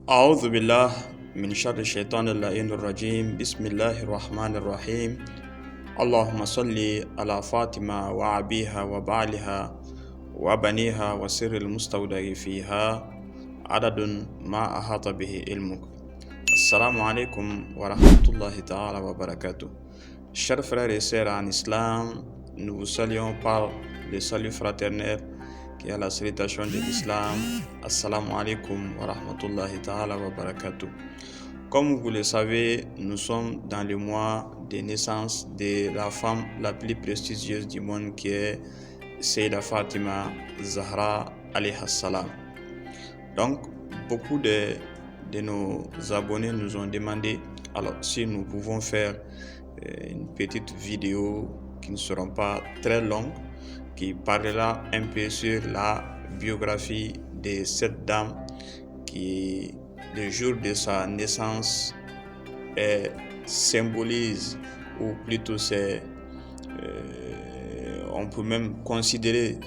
أعوذ بالله من شر الشيطان اللعين الرجيم. بسم الله الرحمن الرحيم. اللهم صل على فاطمة وأبيها وبعلها وبنيها وسر المستودع فيها عدد ما أحاط به علمك. Assalamu alaikum wa rahmatullahi ta'ala wa barakatuh. Chers frères et sœurs en islam, nous vous saluons par le salut fraternel qui est la salutation de l'islam. Assalamu alaikum wa rahmatullahi ta'ala wa barakatuh. Comme vous le savez, nous sommes dans le mois de naissance de la femme la plus prestigieuse du monde qui est Sayyidah Fatima Zahra alayha salam. Donc, beaucoup de nos abonnés nous ont demandé alors si nous pouvons faire une petite vidéo qui ne sera pas très longue, qui parlera un peu sur la biographie de cette dame qui, le jour de sa naissance, symbolise, ou plutôt on peut même considérer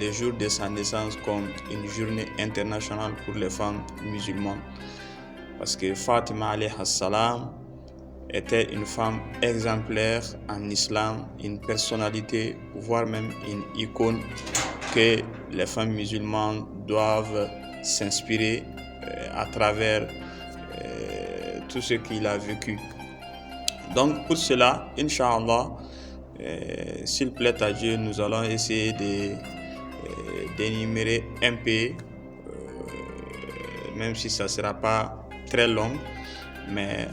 le jour de sa naissance comme une journée internationale pour les femmes musulmanes. Parce que Fatima alayha salam était une femme exemplaire en islam, une personnalité, voire même une icône que les femmes musulmanes doivent s'inspirer à travers tout ce qu'il a vécu. Donc pour cela, Inch'Allah, s'il plaît à Dieu, nous allons essayer d'énumérer un peu, même si ça ne sera pas très long, mais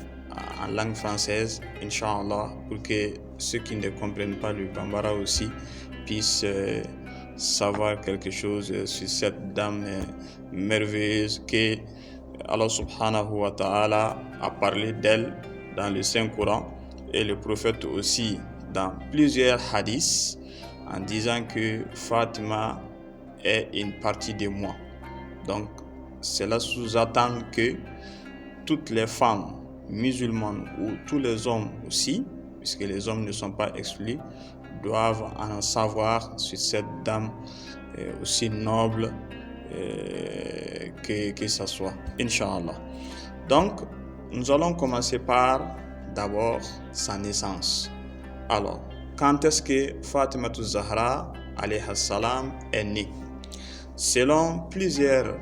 en langue française, Inch'Allah, pour que ceux qui ne comprennent pas le Bambara aussi puissent savoir quelque chose sur cette dame merveilleuse que Allah subhanahu wa ta'ala a parlé d'elle dans le Saint-Coran et le prophète aussi dans plusieurs hadiths en disant que Fatima est une partie de moi. Donc, cela sous-entend que toutes les femmes musulmanes ou tous les hommes aussi, puisque les hommes ne sont pas exclus, doivent en savoir sur cette dame aussi noble que ça soit, Inch'Allah. Donc, nous allons commencer par d'abord sa naissance. Alors, quand est-ce que Fatima Zahra alayha salam est née? Selon plusieurs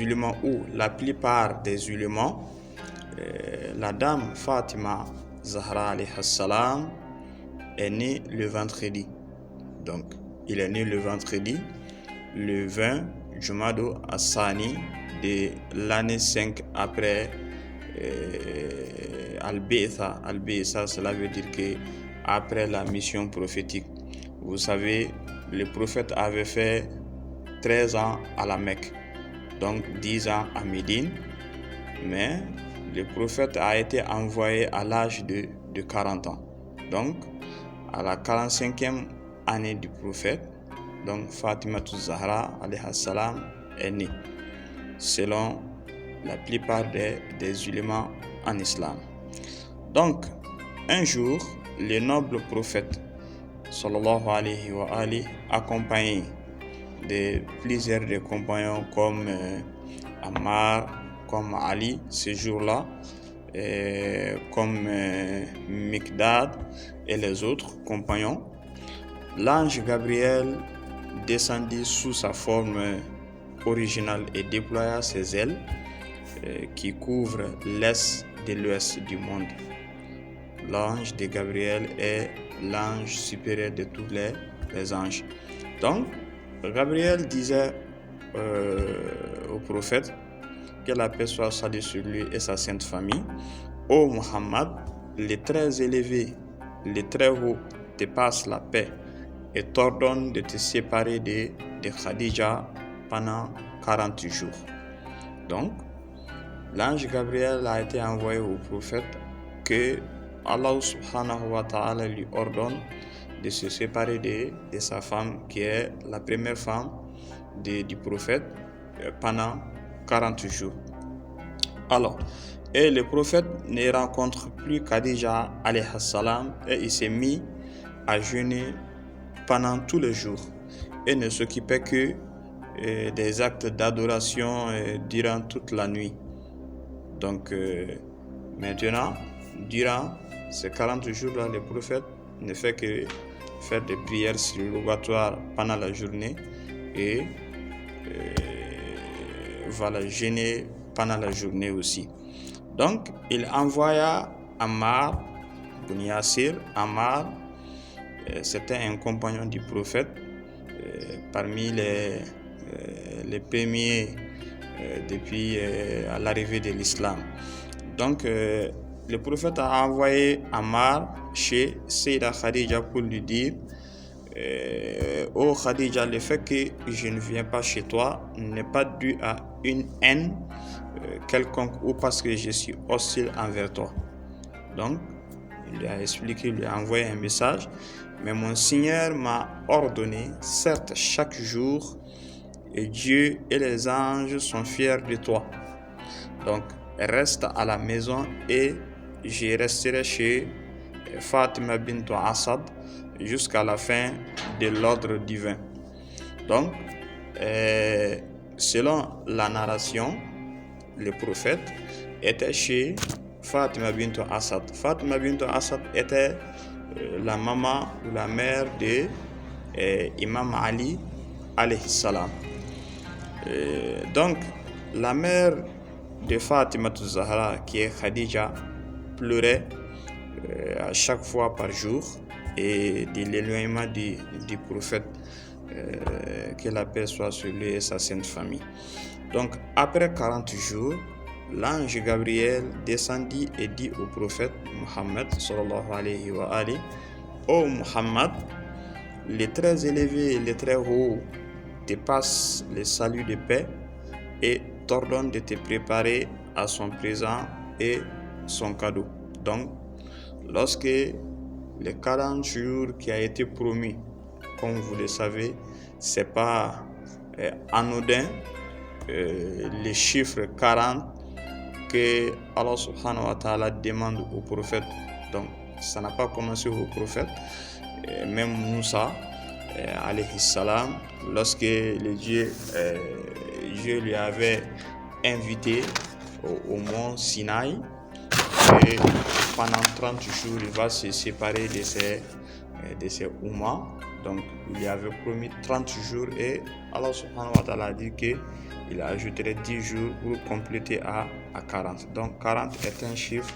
ulémas ou la plupart des ulémas, la dame Fatima Zahra alayha salam est née le vendredi. Donc, il est né le vendredi, le 20 Jumado As-Sani de l'année 5 après Al-Bi'tha. Al-Bi'tha, cela veut dire que après la mission prophétique. Vous savez, le prophète avait fait 13 ans à la Mecque, donc 10 ans à Médine, mais le prophète a été envoyé à l'âge de 40 ans. Donc, à la 45e année du prophète, donc Fatima Zahra alayha salam est née, selon la plupart des ulémas en islam. Donc, un jour, le noble prophète sallallahu alayhi wa alihi, accompagné de plusieurs des compagnons comme Ammar, comme Ali ce jour-là, comme Mikdad et les autres compagnons, l'ange Gabriel descendit sous sa forme originale et déploya ses ailes qui couvrent l'est de l'ouest du monde. L'ange de Gabriel est l'ange supérieur de tous les anges. Donc, Gabriel disait au prophète, que la paix soit salue sur lui et sa sainte famille: Ô Muhammad, le très élevé, le très haut te passe la paix et t'ordonne de te séparer de Khadija pendant 40 jours. Donc, l'ange Gabriel a été envoyé au prophète que Allah subhanahu wa ta'ala lui ordonne de se séparer de sa femme, qui est la première femme du prophète, pendant 40 jours. Alors, et le prophète ne rencontre plus Khadija alayha salam et il s'est mis à jeûner pendant tous les jours et ne s'occupait que des actes d'adoration durant toute la nuit. Donc maintenant, durant ces 40 jours-là, le prophète ne fait que faire des prières surrogatoires pendant la journée et jeûner pendant la journée aussi. Donc, il envoya Ammar ibn Yasir. Ammar, c'était un compagnon du prophète, parmi les premiers depuis l'arrivée de l'islam. Donc, le prophète a envoyé Ammar chez Sayyidah Khadija pour lui dire oh Khadija, le fait que je ne viens pas chez toi n'est pas dû à une haine quelconque ou parce que je suis hostile envers toi. Donc, il lui a expliqué, il lui a envoyé un message. Mais mon Seigneur m'a ordonné, certes, chaque jour, et Dieu et les anges sont fiers de toi. Donc, reste à la maison et je resterai chez Fatima bint Asad jusqu'à la fin de l'ordre divin. Donc, selon la narration, le prophète était chez Fatima bint Asad. Fatima bint Asad était la maman ou la mère de Imam Ali alayhi salam. Donc, la mère de Fatima Zahra, qui est Khadija, pleurait à chaque fois par jour et de l'éloignement du prophète, que la paix soit sur lui et sa sainte famille. Donc, après 40 jours, l'ange Gabriel descendit et dit au prophète Muhammad sallallahu alayhi wa alihi: ô Muhammad, les très élevés et les très hauts te passent les saluts de paix et t'ordonnent de te préparer à son présent et son cadeau. Donc, lorsque les 40 jours qui a été promis, comme vous le savez, c'est pas anodin, les chiffres 40 que Allah subhanahu wa ta'ala demande au prophète. Donc, ça n'a pas commencé au prophète. Même Moussa, alayhi salam, lorsque Dieu lui avait invité au mont Sinaï, et pendant 30 jours, il va se séparer de ses Oummas. Donc, il lui avait promis 30 jours et Allah subhanahu wa ta'ala a dit qu'il ajouterait 10 jours pour compléter à 40. Donc, 40 est un chiffre,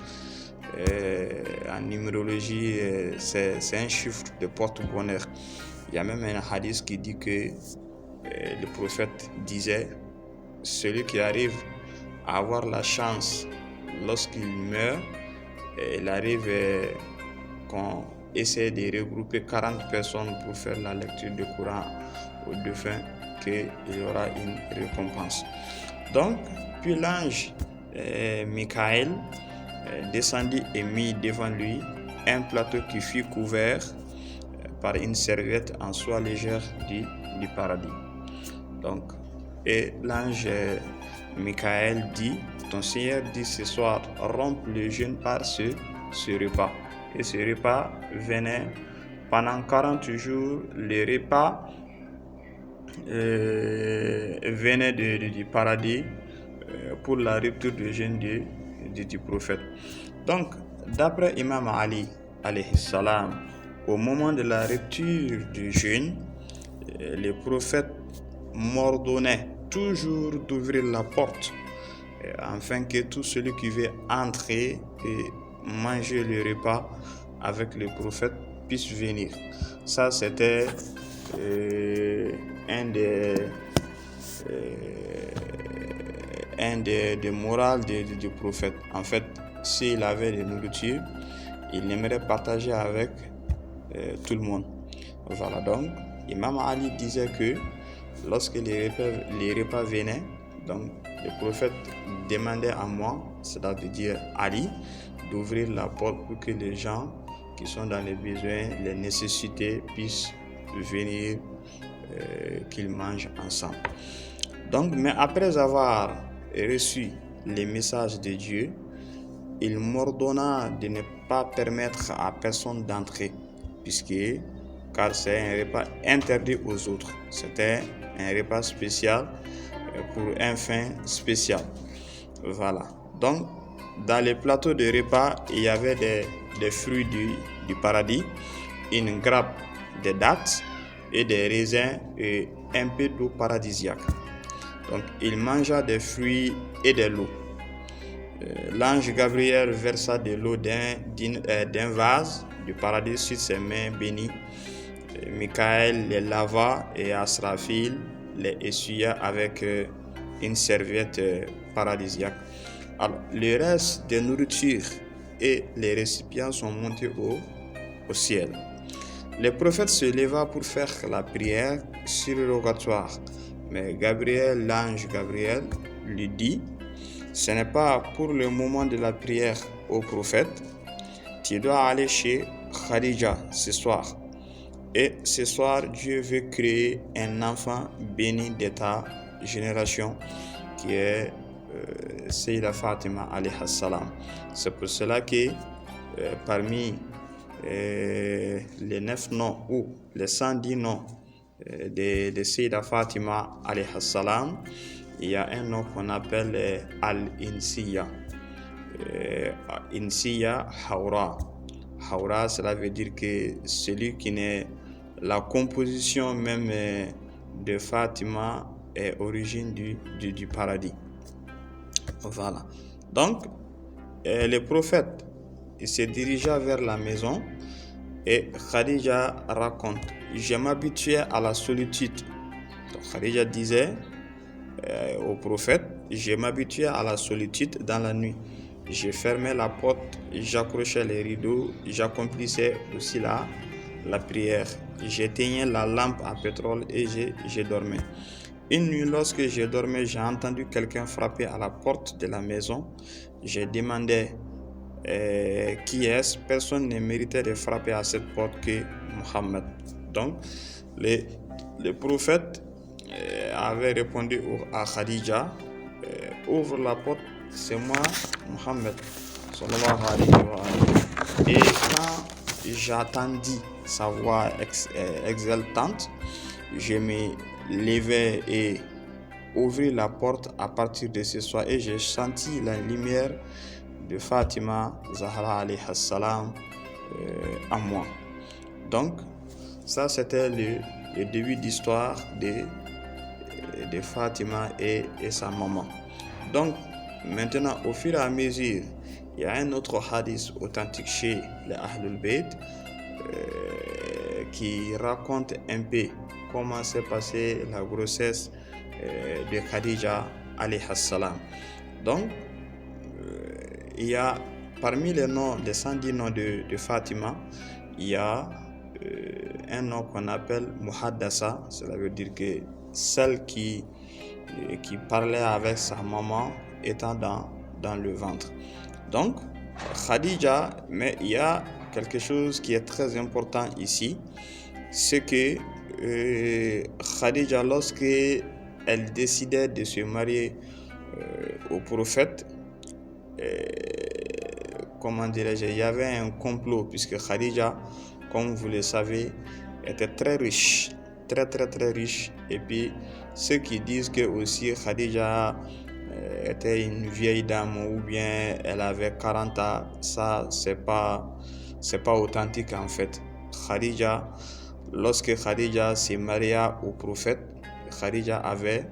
en numérologie, c'est un chiffre de porte-bonheur. Il y a même un hadith qui dit que le prophète disait: celui qui arrive à avoir la chance lorsqu'il meurt, il arrive qu'on essaie de regrouper 40 personnes pour faire la lecture du Coran au défunt, qu'il y aura une récompense. Donc, puis l'ange Michael descendit et mit devant lui un plateau qui fut couvert par une serviette en soie légère du paradis. Donc, et l'ange Michael dit: ton Seigneur dit ce soir, rompe le jeûne par ce repas. Et ce repas venait pendant 40 jours, le repas venait du paradis pour la rupture du jeûne du prophète. Donc, d'après Imam Ali alayhi salam, au moment de la rupture du jeûne, le prophète m'ordonnait toujours d'ouvrir la porte afin que tout celui qui veut entrer et manger le repas avec le prophète puisse venir. Ça, c'était un des morales du prophète. En fait, s'il avait de nourriture, il aimerait partager avec tout le monde. Voilà, donc Imam Ali disait que lorsque les repas venaient, donc le prophète demandait à moi, c'est-à-dire Ali, d'ouvrir la porte pour que les gens qui sont dans les besoins, les nécessités puissent venir, qu'ils mangent ensemble. Donc, mais après avoir reçu les messages de Dieu, il m'ordonna de ne pas permettre à personne d'entrer, puisque car c'est un repas interdit aux autres. C'était un repas spécial pour un fin spécial. Voilà. Donc, dans les plateaux de repas, il y avait des fruits du paradis, une grappe de dattes et des raisins et un peu d'eau paradisiaque. Donc, il mangea des fruits et de l'eau. L'ange Gabriel versa de l'eau d'un vase du paradis sur ses mains bénies. Michael les lava et Asrafil les essuya avec une serviette paradisiaque. Alors, le reste des nourritures et les récipients sont montés au ciel. Le prophète se leva pour faire la prière surrogatoire, mais l'ange Gabriel, lui dit: ce n'est pas pour le moment de la prière au prophète. Tu dois aller chez Khadija ce soir. Et ce soir, Dieu veut créer un enfant béni de ta génération qui est Sayyida Fatima alayhi salam. C'est pour cela que parmi les 9 noms ou les 110 noms de Sayyida Fatima alayhi salam, il y a un nom qu'on appelle Al-Insiya. Insiya Hawra. Hawra, cela veut dire que celui qui n'est la composition même de Fatima est origine du paradis. Voilà. Donc, le prophète il se dirigea vers la maison et Khadija raconte: je m'habituais à la solitude. Donc, Khadija disait au prophète: je m'habituais à la solitude dans la nuit. Je fermais la porte, j'accrochais les rideaux, j'accomplissais aussi la prière. J'éteignais la lampe à pétrole et je dormais. Une nuit, lorsque je dormais, j'ai entendu quelqu'un frapper à la porte de la maison. J'ai demandé qui est-ce. Personne ne méritait de frapper à cette porte que Muhammad. Donc, le prophète avait répondu à Khadija: ouvre la porte, c'est moi, Muhammad. Et quand j'attendis sa voix exaltante, je me levai et ouvris la porte à partir de ce soir et j'ai senti la lumière de Fatima Zahra alayhi salam en moi. Donc, ça c'était le début d'histoire de Fatima et sa maman. Donc, maintenant, au fur et à mesure, il y a un autre hadith authentique chez les Ahlul Bayt qui raconte un peu comment s'est passée la grossesse de Khadija alayhi salam. Donc, il y a parmi les noms des 110 noms de Fatima, il y a un nom qu'on appelle Muhaddasa. Cela veut dire que celle qui parlait avec sa maman étant dans le ventre. Donc, Khadija, mais il y a quelque chose qui est très important ici, c'est que Khadija, lorsque elle décidait de se marier au prophète, comment dirais-je, il y avait un complot, puisque Khadija, comme vous le savez, était très riche, très riche. Et puis ceux qui disent que aussi Khadija était une vieille dame ou bien elle avait 40 ans, ça c'est pas authentique en fait. Khadija, lorsque Khadija s'est mariée au prophète, Khadija avait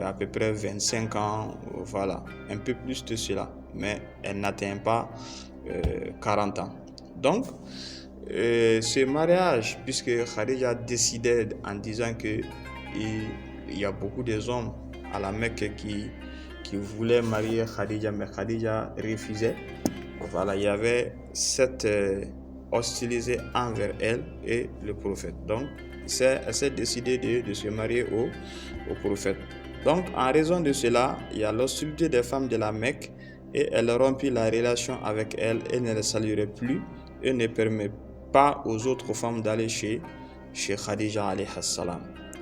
à peu près 25 ans, voilà, un peu plus de cela, mais elle n'atteint pas 40 ans. Donc, ce mariage, puisque Khadija décidait en disant que il y a beaucoup des hommes à la Mecque qui voulaient marier Khadija, mais Khadija refusait. Voilà, il y avait cette hostilité envers elle et le prophète. Donc, elle s'est décidée de se marier au prophète. Donc, en raison de cela, il y a l'hostilité des femmes de la Mecque et elle rompit la relation avec elle et ne les saluerait plus et ne permet pas aux autres femmes d'aller chez Khadija alayhi salam.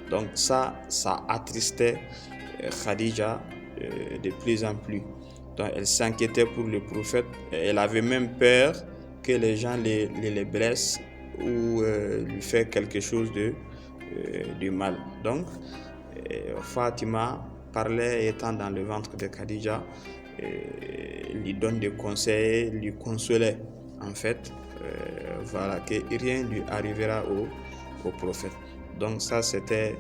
Donc, ça attristait Khadija de plus en plus. Donc, elle s'inquiétait pour le prophète. Elle avait même peur que les gens les blessent ou lui faire quelque chose de mal. Donc, Fatima parlait étant dans le ventre de Khadija, lui donne des conseils, lui consolait en fait, voilà, que rien ne lui arrivera au prophète. Donc ça c'était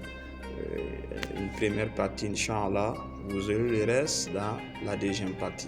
une première partie, Inch'Allah. Vous aurez le reste dans la deuxième partie.